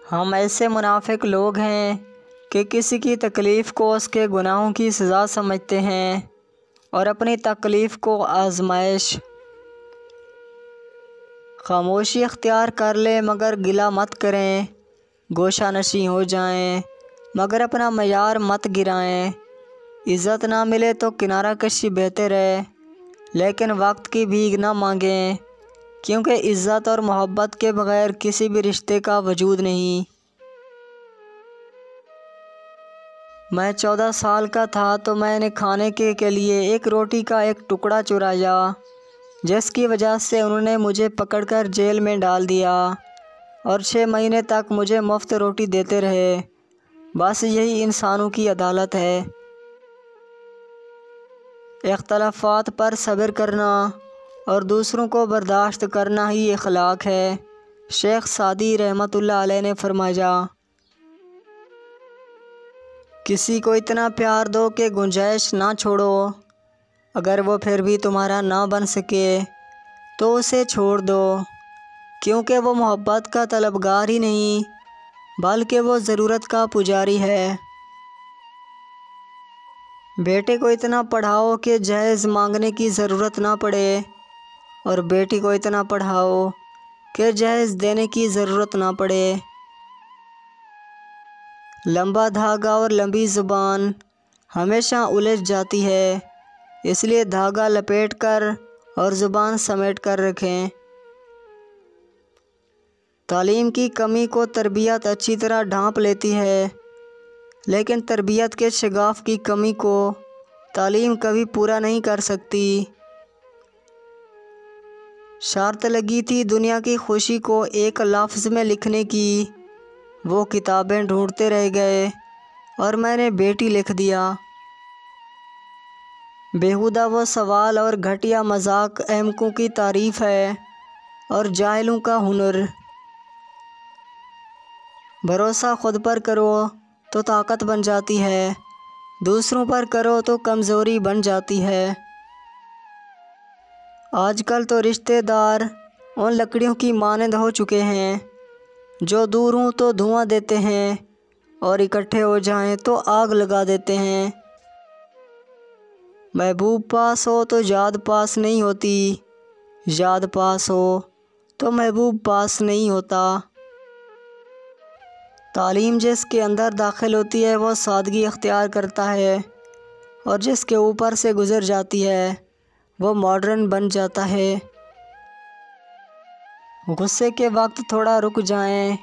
ہم ایسے منافق لوگ ہیں کہ کسی کی تکلیف کو اس کے گناہوں کی سزا سمجھتے ہیں اور اپنی تکلیف کو آزمائش۔ خاموشی اختیار کر لیں مگر گلہ مت کریں، گوشہ نشیں ہو جائیں مگر اپنا معیار مت گرائیں۔ عزت نہ ملے تو کنارہ کشی بہتر ہے، لیکن وقت کی بھیک نہ مانگیں، کیونکہ عزت اور محبت کے بغیر کسی بھی رشتے کا وجود نہیں۔ میں 14 سال کا تھا تو میں نے کھانے کے لیے ایک روٹی کا ایک ٹکڑا چرایا، جس کی وجہ سے انہوں نے مجھے پکڑ کر جیل میں ڈال دیا اور 6 مہینے تک مجھے مفت روٹی دیتے رہے۔ بس یہی انسانوں کی عدالت ہے۔ اختلافات پر صبر کرنا اور دوسروں کو برداشت کرنا ہی اخلاق ہے۔ شیخ سعدی رحمۃ اللہ علیہ نے فرمایا، کسی کو اتنا پیار دو کہ گنجائش نہ چھوڑو، اگر وہ پھر بھی تمہارا نہ بن سکے تو اسے چھوڑ دو، کیونکہ وہ محبت کا طلبگار ہی نہیں بلکہ وہ ضرورت کا پجاری ہے۔ بیٹے کو اتنا پڑھاؤ کہ جہیز مانگنے کی ضرورت نہ پڑے، اور بیٹی کو اتنا پڑھاؤ کہ جہیز دینے کی ضرورت نہ پڑے۔ لمبا دھاگا اور لمبی زبان ہمیشہ الجھ جاتی ہے، اس لیے دھاگا لپیٹ کر اور زبان سمیٹ کر رکھیں۔ تعلیم کی کمی کو تربیت اچھی طرح ڈھانپ لیتی ہے، لیکن تربیت کے شگاف کی کمی کو تعلیم کبھی پورا نہیں کر سکتی۔ شرط لگی تھی دنیا کی خوشی کو ایک لفظ میں لکھنے کی، وہ کتابیں ڈھونڈتے رہ گئے اور میں نے بیٹی لکھ دیا۔ بیہودہ وہ سوال اور گھٹیا مذاق احمقوں کی تعریف ہے اور جاہلوں کا ہنر۔ بھروسہ خود پر کرو تو طاقت بن جاتی ہے، دوسروں پر کرو تو کمزوری بن جاتی ہے۔ آج کل تو رشتہ دار ان لکڑیوں کی مانند ہو چکے ہیں جو دور ہوں تو دھواں دیتے ہیں اور اکٹھے ہو جائیں تو آگ لگا دیتے ہیں۔ محبوب پاس ہو تو یاد پاس نہیں ہوتی، یاد پاس ہو تو محبوب پاس نہیں ہوتا۔ تعلیم جس کے اندر داخل ہوتی ہے وہ سادگی اختیار کرتا ہے، اور جس کے اوپر سے گزر جاتی ہے وہ ماڈرن بن جاتا ہے۔ غصے کے وقت تھوڑا رک جائیں،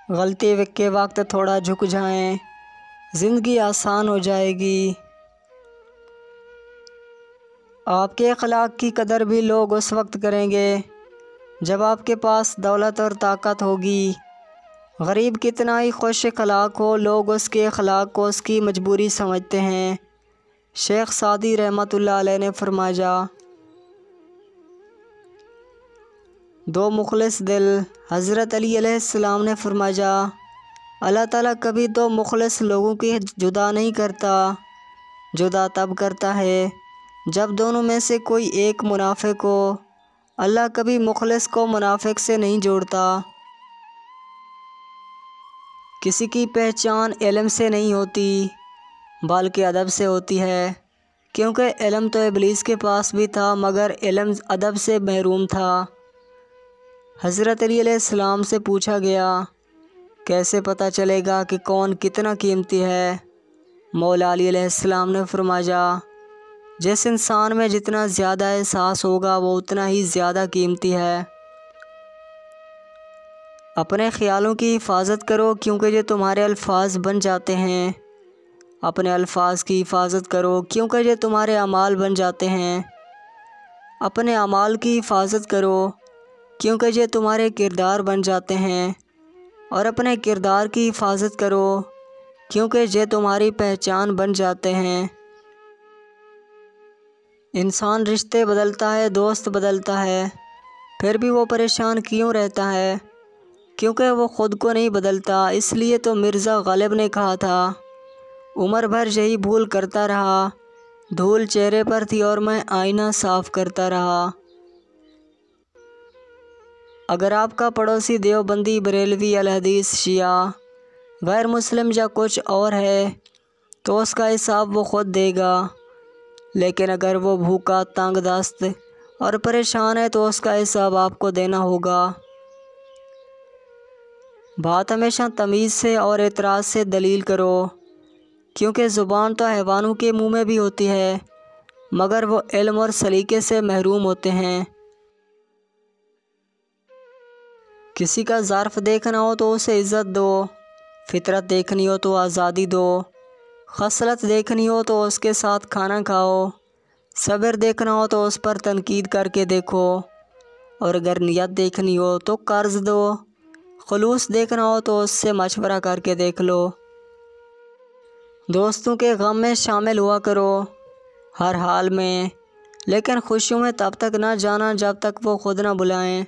غلطی کے وقت تھوڑا جھک جائیں، زندگی آسان ہو جائے گی۔ آپ کے اخلاق کی قدر بھی لوگ اس وقت کریں گے جب آپ کے پاس دولت اور طاقت ہوگی۔ غریب کتنا ہی خوش اخلاق ہو، لوگ اس کے اخلاق کو اس کی مجبوری سمجھتے ہیں۔ شیخ سعدی رحمۃ اللہ علیہ نے فرمایا، 2 مخلص دل۔ حضرت علی علیہ السلام نے فرمایا، اللہ تعالیٰ کبھی 2 مخلص لوگوں کی جدا نہیں کرتا، جدا تب کرتا ہے جب دونوں میں سے کوئی ایک منافق ہو۔ اللہ کبھی مخلص کو منافق سے نہیں جوڑتا۔ کسی کی پہچان علم سے نہیں ہوتی بلکہ ادب سے ہوتی ہے، کیونکہ علم تو ابلیس کے پاس بھی تھا مگر علم ادب سے محروم تھا۔ حضرت علی علیہ السلام سے پوچھا گیا، کیسے پتہ چلے گا کہ کون کتنا قیمتی ہے؟ مولا علی علیہ السلام نے فرمایا، جس انسان میں جتنا زیادہ احساس ہوگا وہ اتنا ہی زیادہ قیمتی ہے۔ اپنے خیالوں کی حفاظت کرو کیونکہ یہ تمہارے الفاظ بن جاتے ہیں، اپنے الفاظ کی حفاظت کرو کیونکہ یہ تمہارے اعمال بن جاتے ہیں، اپنے اعمال کی حفاظت کرو کیونکہ یہ تمہارے کردار بن جاتے ہیں، اور اپنے کردار کی حفاظت کرو کیونکہ یہ تمہاری پہچان بن جاتے ہیں۔ انسان رشتے بدلتا ہے، دوست بدلتا ہے، پھر بھی وہ پریشان کیوں رہتا ہے؟ کیونکہ وہ خود کو نہیں بدلتا۔ اس لیے تو مرزا غالب نے کہا تھا، عمر بھر یہی بھول کرتا رہا، دھول چہرے پر تھی اور میں آئینہ صاف کرتا رہا۔ اگر آپ کا پڑوسی دیوبندی، بریلوی، الحدیث، شیعہ، غیر مسلم یا کچھ اور ہے تو اس کا حساب وہ خود دے گا، لیکن اگر وہ بھوکا، تنگ دست اور پریشان ہے تو اس کا حساب آپ کو دینا ہوگا۔ بات ہمیشہ تمیز سے اور اعتراض سے دلیل کرو، کیونکہ زبان تو حیوانوں کے منہ میں بھی ہوتی ہے مگر وہ علم اور سلیقے سے محروم ہوتے ہیں۔ کسی کا ظرف دیکھنا ہو تو اسے عزت دو، فطرت دیکھنی ہو تو آزادی دو، خصلت دیکھنی ہو تو اس کے ساتھ کھانا کھاؤ، صبر دیکھنا ہو تو اس پر تنقید کر کے دیکھو، اور اگر نیت دیکھنی ہو تو قرض دو، خلوص دیکھنا ہو تو اس سے مشورہ کر کے دیکھ لو۔ دوستوں کے غم میں شامل ہوا کرو ہر حال میں، لیکن خوشیوں میں تب تک نہ جانا جب تک وہ خود نہ بلائیں۔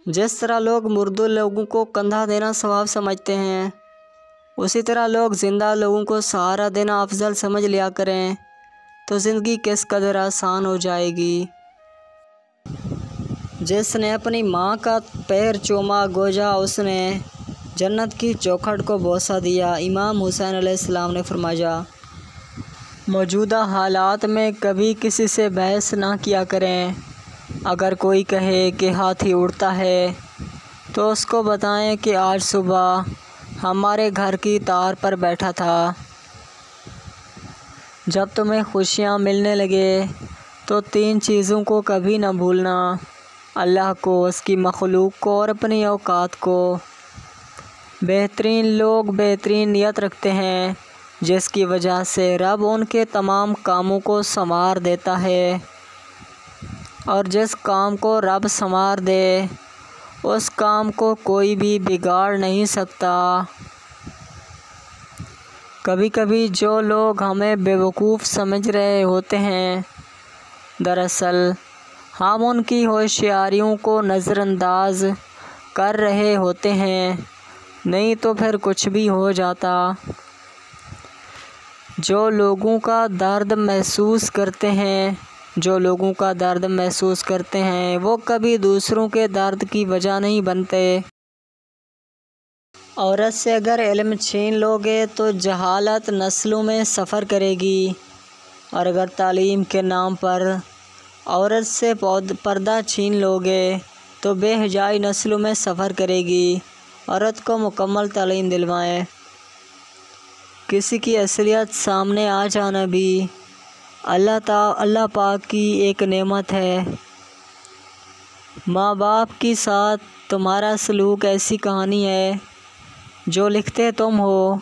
جس طرح لوگ مردہ لوگوں کو کندھا دینا ثواب سمجھتے ہیں، اسی طرح لوگ زندہ لوگوں کو سہارا دینا افضل سمجھ لیا کریں تو زندگی کس قدر آسان ہو جائے گی۔ جس نے اپنی ماں کا پیر چوما گویا اس نے جنت کی چوکھٹ کو بوسہ دیا۔ امام حسین علیہ السلام نے فرمایا، موجودہ حالات میں کبھی کسی سے بحث نہ کیا کریں۔ اگر کوئی کہے کہ ہاتھی اڑتا ہے تو اس کو بتائیں کہ آج صبح ہمارے گھر کی تار پر بیٹھا تھا۔ جب تمہیں خوشیاں ملنے لگے تو 3 چیزوں کو کبھی نہ بھولنا: اللہ کو، اس کی مخلوق کو اور اپنی اوقات کو۔ بہترین لوگ بہترین نیت رکھتے ہیں، جس کی وجہ سے رب ان کے تمام کاموں کو سنوار دیتا ہے، اور جس کام کو رب سنوار دے اس کام کو کوئی بھی بگاڑ نہیں سکتا۔ کبھی کبھی جو لوگ ہمیں بیوقوف سمجھ رہے ہوتے ہیں، دراصل ہم ان کی ہوشیاریوں کو نظر انداز کر رہے ہوتے ہیں، نہیں تو پھر کچھ بھی ہو جاتا۔ جو لوگوں کا درد محسوس کرتے ہیں وہ کبھی دوسروں کے درد کی وجہ نہیں بنتے۔ عورت سے اگر علم چھین لوگے تو جہالت نسلوں میں سفر کرے گی، اور اگر تعلیم کے نام پر عورت سے پردہ چھین لوگے تو بے حجائی نسلوں میں سفر کرے گی۔ عورت کو مکمل تعلیم دلوائیں۔ کسی کی اصلیت سامنے آ جانا بھی اللہ پاک کی ایک نعمت ہے۔ ماں باپ کے ساتھ تمہارا سلوک ایسی کہانی ہے جو لکھتے تم ہو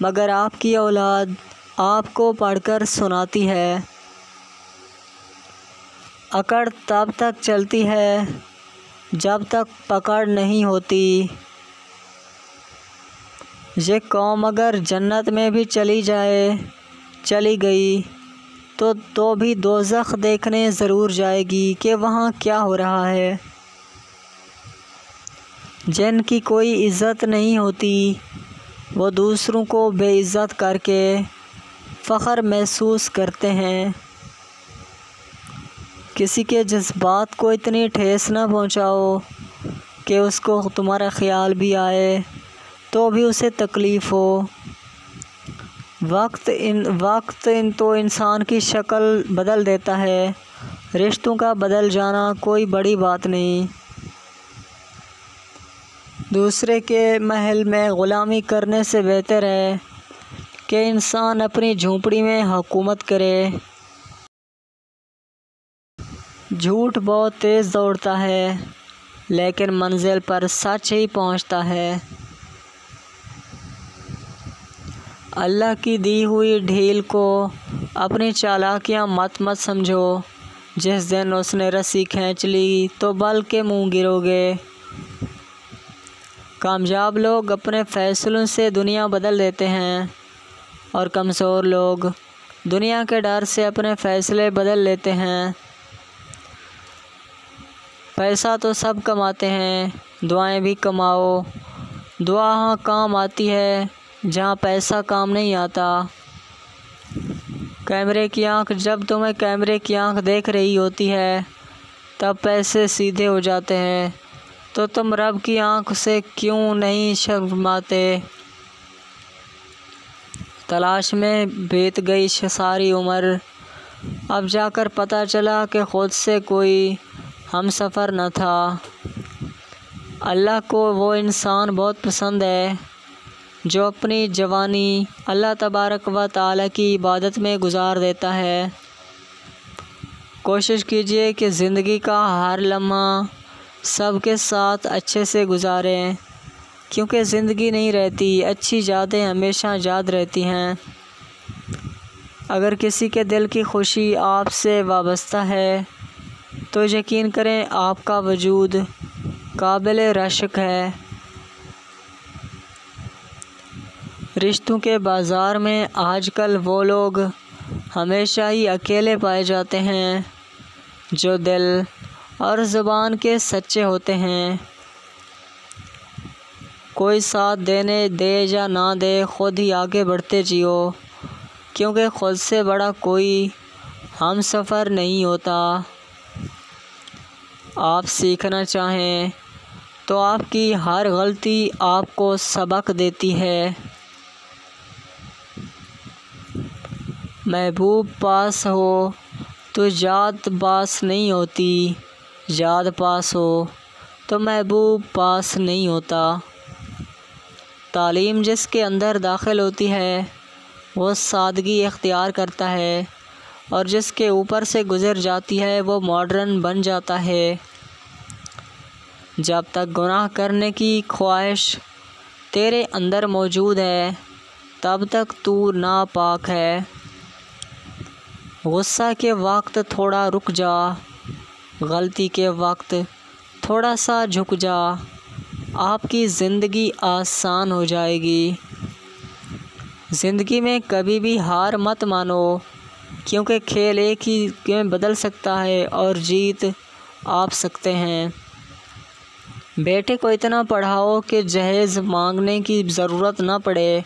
مگر آپ کی اولاد آپ کو پڑھ کر سناتی ہے۔ اکڑ تب تک چلتی ہے جب تک پکڑ نہیں ہوتی۔ یہ قوم اگر جنت میں بھی چلی گئی تو بھی دوزخ دیکھنے ضرور جائے گی کہ وہاں کیا ہو رہا ہے۔ جن کی کوئی عزت نہیں ہوتی وہ دوسروں کو بے عزت کر کے فخر محسوس کرتے ہیں۔ کسی کے جذبات کو اتنی ٹھیس نہ پہنچاؤ کہ اس کو تمہارا خیال بھی آئے تو بھی اسے تکلیف ہو۔ وقت تو انسان کی شکل بدل دیتا ہے، رشتوں کا بدل جانا کوئی بڑی بات نہیں۔ دوسرے کے محل میں غلامی کرنے سے بہتر ہے کہ انسان اپنی جھونپڑی میں حکومت کرے۔ جھوٹ بہت تیز دوڑتا ہے لیکن منزل پر سچ ہی پہنچتا ہے۔ اللہ کی دی ہوئی ڈھیل کو اپنی چالاکیاں مت سمجھو، جس دن اس نے رسی کھینچ لی تو بل کے منہ گرو گے۔ کامیاب لوگ اپنے فیصلوں سے دنیا بدل دیتے ہیں، اور کمزور لوگ دنیا کے ڈر سے اپنے فیصلے بدل لیتے ہیں۔ پیسہ تو سب کماتے ہیں، دعائیں بھی کماؤ۔ دعا ہاں کام آتی ہے جہاں پیسہ کام نہیں آتا۔ جب تمہیں کیمرے کی آنکھ دیکھ رہی ہوتی ہے تب پیسے سیدھے ہو جاتے ہیں۔ تو تم رب کی آنکھ سے کیوں نہیں شرماتے؟ تلاش میں بیت گئی ساری عمر، اب جا کر پتہ چلا کہ خود سے کوئی ہم سفر نہ تھا۔ اللہ کو وہ انسان بہت پسند ہے جو اپنی جوانی اللہ تبارک و تعالیٰ کی عبادت میں گزار دیتا ہے۔ کوشش کیجیے کہ زندگی کا ہر لمحہ سب کے ساتھ اچھے سے گزاریں، کیونکہ زندگی نہیں رہتی، اچھی یادیں ہمیشہ یاد رہتی ہیں۔ اگر کسی کے دل کی خوشی آپ سے وابستہ ہے تو یقین کریں آپ کا وجود قابل رشک ہے۔ رشتوں کے بازار میں آج کل وہ لوگ ہمیشہ ہی اکیلے پائے جاتے ہیں جو دل اور زبان کے سچے ہوتے ہیں۔ کوئی ساتھ دینے دے یا نہ دے، خود ہی آگے بڑھتے جیو، کیونکہ خود سے بڑا کوئی ہم سفر نہیں ہوتا۔ آپ سیکھنا چاہیں تو آپ کی ہر غلطی آپ کو سبق دیتی ہے۔ محبوب پاس ہو تو یاد پاس نہیں ہوتی، یاد پاس ہو تو محبوب پاس نہیں ہوتا۔ تعلیم جس کے اندر داخل ہوتی ہے وہ سادگی اختیار کرتا ہے، اور جس کے اوپر سے گزر جاتی ہے وہ ماڈرن بن جاتا ہے۔ جب تک گناہ کرنے کی خواہش تیرے اندر موجود ہے تب تک تو ناپاک ہے۔ غصہ کے وقت تھوڑا رک جا، غلطی کے وقت تھوڑا سا جھک جا، آپ کی زندگی آسان ہو جائے گی۔ زندگی میں کبھی بھی ہار مت مانو، کیونکہ کھیل ایک ہی میں بدل سکتا ہے اور جیت آپ سکتے ہیں۔ بیٹے کو اتنا پڑھاؤ کہ جہیز مانگنے کی ضرورت نہ پڑے،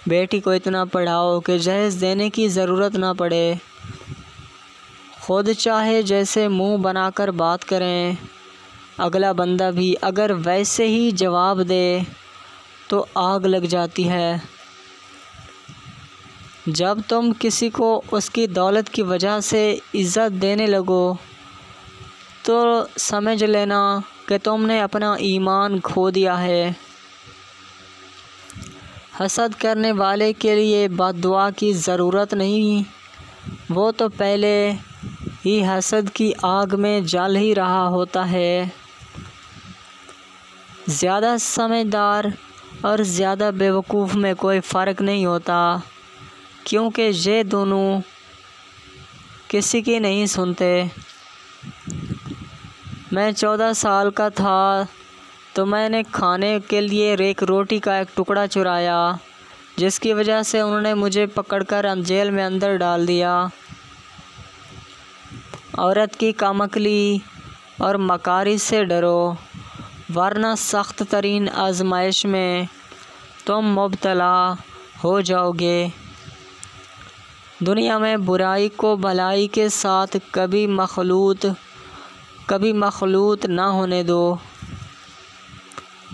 بیٹی کو اتنا پڑھاؤ کہ جہیز دینے کی ضرورت نہ پڑے۔ خود چاہے جیسے منہ بنا کر بات کریں، اگلا بندہ بھی اگر ویسے ہی جواب دے تو آگ لگ جاتی ہے۔ جب تم کسی کو اس کی دولت کی وجہ سے عزت دینے لگو تو سمجھ لینا کہ تم نے اپنا ایمان کھو دیا ہے۔ حسد کرنے والے کے لیے بد دعا کی ضرورت نہیں، وہ تو پہلے ہی حسد کی آگ میں جل ہی رہا ہوتا ہے۔ زیادہ سمجھدار اور زیادہ بیوقوف میں کوئی فرق نہیں ہوتا، کیونکہ یہ دونوں کسی کی نہیں سنتے۔ میں 14 سال کا تھا تو میں نے کھانے کے لیے ایک روٹی کا ایک ٹکڑا چرایا، جس کی وجہ سے انہوں نے مجھے پکڑ کر جیل میں اندر ڈال دیا۔ عورت کی کم عقلی اور مکاری سے ڈرو، ورنہ سخت ترین آزمائش میں تم مبتلا ہو جاؤ گے۔ دنیا میں برائی کو بھلائی کے ساتھ کبھی مخلوط نہ ہونے دو۔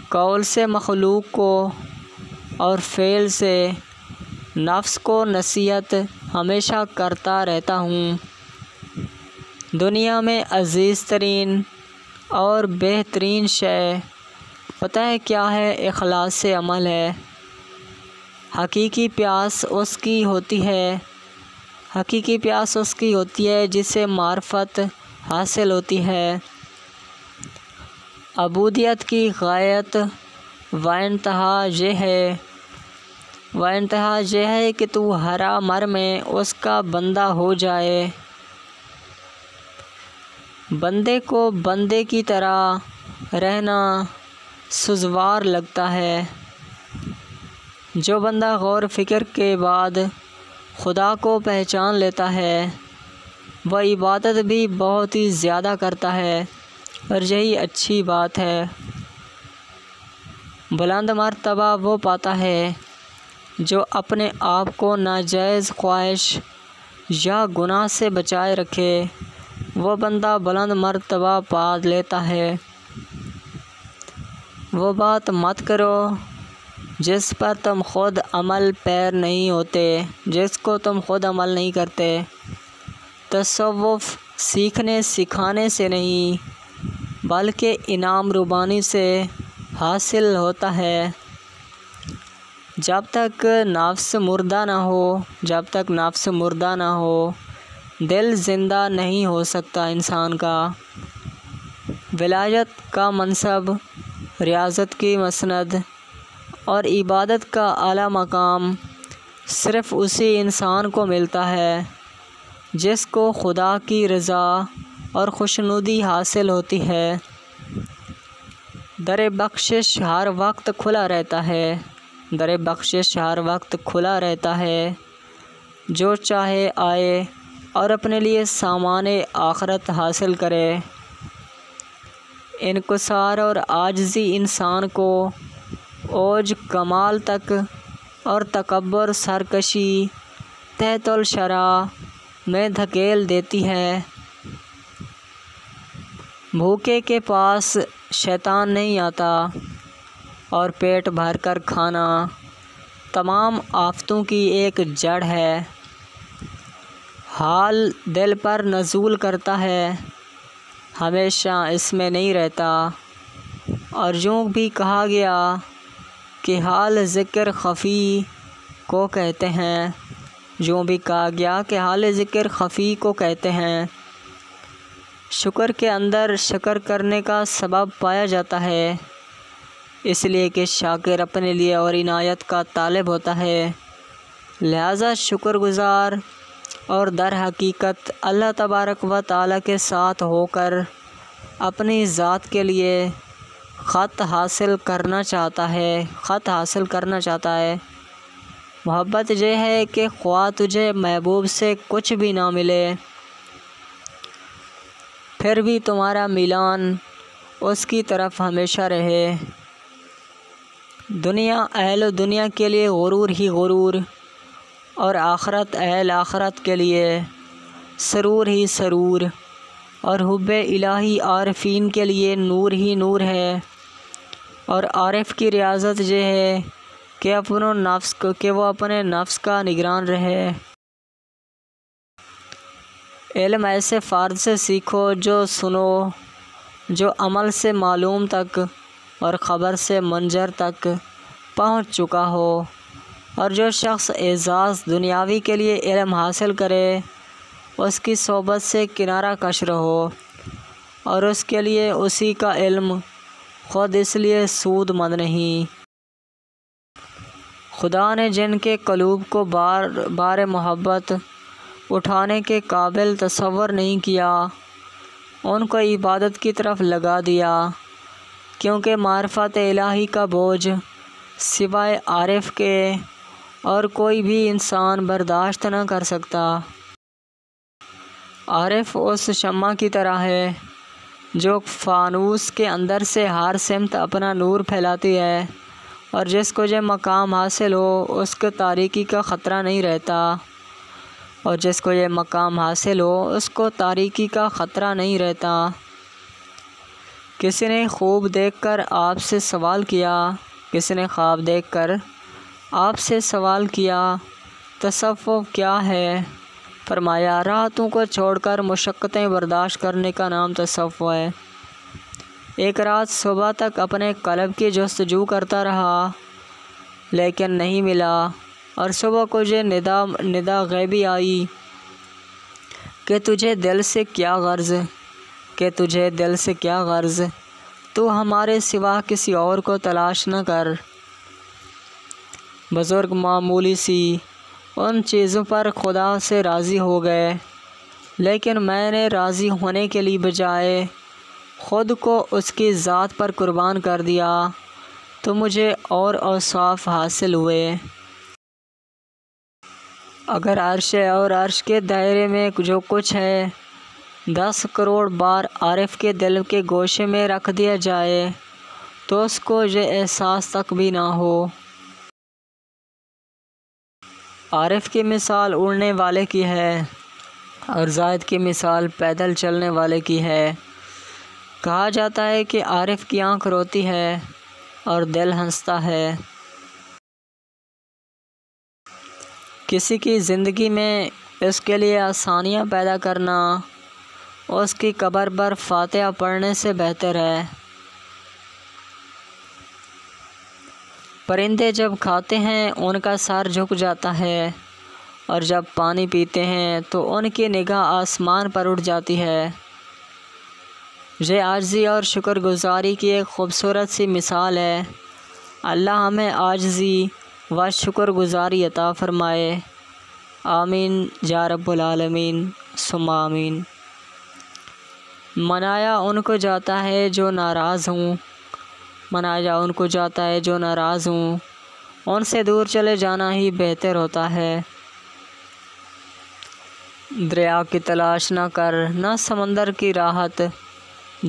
قول سے مخلوق کو اور فعل سے نفس کو نصیحت ہمیشہ کرتا رہتا ہوں۔ دنیا میں عزیز ترین اور بہترین شے پتہ ہے کیا ہے؟ اخلاص عمل ہے۔ حقیقی پیاس اس کی ہوتی ہے جسے معرفت حاصل ہوتی ہے۔ عبودیت کی غایت و انتہا یہ ہے کہ تو ہرا مر میں اس کا بندہ ہو جائے۔ بندے کو بندے کی طرح رہنا سزوار لگتا ہے۔ جو بندہ غور فکر کے بعد خدا کو پہچان لیتا ہے وہ عبادت بھی بہت ہی زیادہ کرتا ہے، اور یہی اچھی بات ہے۔ بلند مرتبہ وہ پاتا ہے جو اپنے آپ کو ناجائز خواہش یا گناہ سے بچائے رکھے، وہ بندہ بلند مرتبہ پا لیتا ہے۔ وہ بات مت کرو جس پر تم خود عمل پیر نہیں ہوتے، جس کو تم خود عمل نہیں کرتے۔ تصوف سیکھنے سکھانے سے نہیں بلکہ انعام ربانی سے حاصل ہوتا ہے۔ جب تک نفس مردہ نہ ہو، جب تک نفس مردہ نہ ہو، دل زندہ نہیں ہو سکتا انسان کا۔ ولایت کا منصب، ریاضت کی مسند اور عبادت کا اعلیٰ مقام صرف اسی انسان کو ملتا ہے جس کو خدا کی رضا اور خوشنودی حاصل ہوتی ہے۔ در بخشش ہر وقت کھلا رہتا ہے، در بخشش ہر وقت کھلا رہتا ہے۔ جو چاہے آئے اور اپنے لیے سامان آخرت حاصل کرے۔ انکسار اور عاجزی انسان کو اوج کمال تک اور تکبر سرکشی تحت الشرع میں دھکیل دیتی ہے۔ بھوکے کے پاس شیطان نہیں آتا، اور پیٹ بھر کر کھانا تمام آفتوں کی ایک جڑ ہے۔ حال دل پر نزول کرتا ہے، ہمیشہ اس میں نہیں رہتا۔ اور یوں بھی کہا گیا کہ حال ذکر خفی کو کہتے ہیں، یوں بھی کہا گیا کہ حال ذکر خفی کو کہتے ہیں۔ شکر کے اندر شکر کرنے کا سبب پایا جاتا ہے، اس لیے کہ شاکر اپنے لیے اور عنایت کا طالب ہوتا ہے، لہذا شکر گزار اور در حقیقت اللہ تبارک و تعالیٰ کے ساتھ ہو کر اپنی ذات کے لیے خط حاصل کرنا چاہتا ہے۔ محبت یہ ہے کہ خواہ تجھے محبوب سے کچھ بھی نہ ملے، پھر بھی تمہارا میلان اس کی طرف ہمیشہ رہے۔ دنیا اہل دنیا کے لیے غرور ہی غرور، اور آخرت اہل آخرت کے لیے سرور ہی سرور، اور حب الہی عارفین کے لیے نور ہی نور ہے۔ اور عارف کی ریاضت یہ ہے کہ وہ اپنے نفس کا نگران رہے۔ علم ایسے فرد سے سیکھو جو سنو، جو عمل سے معلوم تک اور خبر سے منظر تک پہنچ چکا ہو۔ اور جو شخص اعزاز دنیاوی کے لیے علم حاصل کرے، اس کی صحبت سے کنارہ کش رہو، اور اس کے لیے اسی کا علم خود اس لیے سود مند نہیں۔ خدا نے جن کے قلوب کو بار محبت اٹھانے کے قابل تصور نہیں کیا، ان کو عبادت کی طرف لگا دیا، کیونکہ معرفت الہی کا بوجھ سوائے عارف کے اور کوئی بھی انسان برداشت نہ کر سکتا۔ عارف اس شمع کی طرح ہے جو فانوس کے اندر سے ہر سمت اپنا نور پھیلاتی ہے، اور جس کو یہ مقام حاصل ہو اس کو تاریکی کا خطرہ نہیں رہتا۔ کسی نے خواب دیکھ کر آپ سے سوال کیا تصوف کیا ہے؟ فرمایا راحتوں کو چھوڑ کر مشقتیں برداشت کرنے کا نام تصوف ہے۔ ایک رات صبح تک اپنے قلب کی جستجو کرتا رہا لیکن نہیں ملا، اور صبح کو یہ ندا غیبی آئی کہ تجھے دل سے کیا غرض، تو ہمارے سوا کسی اور کو تلاش نہ کر۔ بزرگ معمولی سی ان چیزوں پر خدا سے راضی ہو گئے، لیکن میں نے راضی ہونے کے لیے بجائے خود کو اس کی ذات پر قربان کر دیا تو مجھے اور اوصاف حاصل ہوئے۔ اگر عرش اور عرش کے دائرے میں جو کچھ ہے 10 کروڑ بار عارف کے دل کے گوشے میں رکھ دیا جائے تو اس کو یہ احساس تک بھی نہ ہو۔ عارف کی مثال اڑنے والے کی ہے اور زاہد کی مثال پیدل چلنے والے کی ہے۔ کہا جاتا ہے کہ عارف کی آنکھ روتی ہے اور دل ہنستا ہے۔ کسی کی زندگی میں اس کے لیے آسانیاں پیدا کرنا اس کی قبر پر فاتحہ پڑھنے سے بہتر ہے۔ پرندے جب کھاتے ہیں ان کا سر جھک جاتا ہے، اور جب پانی پیتے ہیں تو ان کی نگاہ آسمان پر اٹھ جاتی ہے۔ یہ عاجزی اور شکر گزاری کی ایک خوبصورت سی مثال ہے۔ اللہ ہمیں عاجزی و شکر گزاری عطا فرمائے۔ آمین یا رب العالمین ثم آمین۔ منایا ان کو جاتا ہے جو ناراض ہوں، منایا ان کو جاتا ہے جو ناراض ہوں، ان سے دور چلے جانا ہی بہتر ہوتا ہے۔ دریا کی تلاش نہ کر، نہ سمندر کی راحت،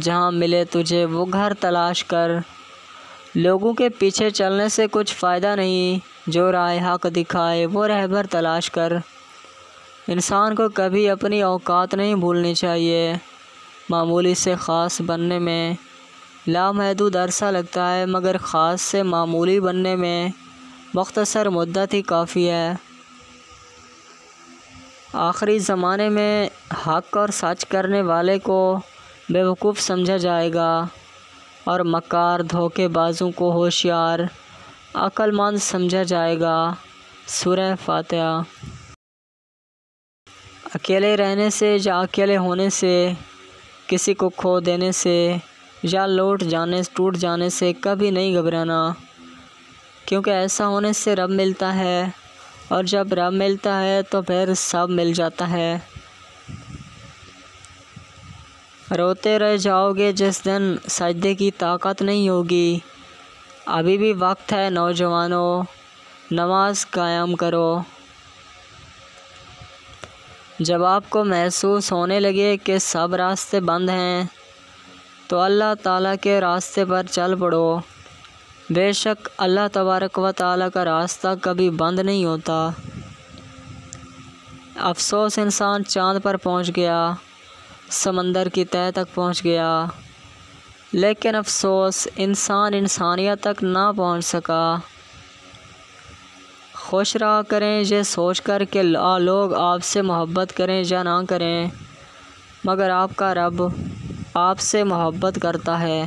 جہاں ملے تجھے وہ گھر تلاش کر۔ لوگوں کے پیچھے چلنے سے کچھ فائدہ نہیں، جو راہ حق دکھائے وہ رہبر تلاش کر۔ انسان کو کبھی اپنی اوقات نہیں بھولنی چاہیے۔ معمولی سے خاص بننے میں لامحدود عرصہ لگتا ہے، مگر خاص سے معمولی بننے میں مختصر مدت ہی کافی ہے۔ آخری زمانے میں حق اور سچ کرنے والے کو بیوقوف سمجھا جائے گا، اور مکار دھوکے بازوں کو ہوشیار عقل مند سمجھا جائے گا۔ سورہ فاتحہ۔ اکیلے رہنے سے یا اکیلے ہونے سے، کسی کو کھو دینے سے یا ٹوٹ جانے سے کبھی نہیں گھبرانا، کیونکہ ایسا ہونے سے رب ملتا ہے، اور جب رب ملتا ہے تو پھر سب مل جاتا ہے۔ روتے رہ جاؤ گے جس دن سجدے کی طاقت نہیں ہوگی۔ ابھی بھی وقت ہے نوجوانوں، نماز قائم کرو۔ جب آپ کو محسوس ہونے لگے کہ سب راستے بند ہیں تو اللہ تعالیٰ کے راستے پر چل پڑو۔ بے شک اللہ تبارک و تعالیٰ کا راستہ کبھی بند نہیں ہوتا۔ افسوس انسان چاند پر پہنچ گیا، سمندر کی تہہ تک پہنچ گیا، لیکن افسوس انسان انسانیت تک نہ پہنچ سکا۔ خوش رہا کریں یہ سوچ کر کہ لوگ آپ سے محبت کریں یا نہ کریں، مگر آپ کا رب آپ سے محبت کرتا ہے۔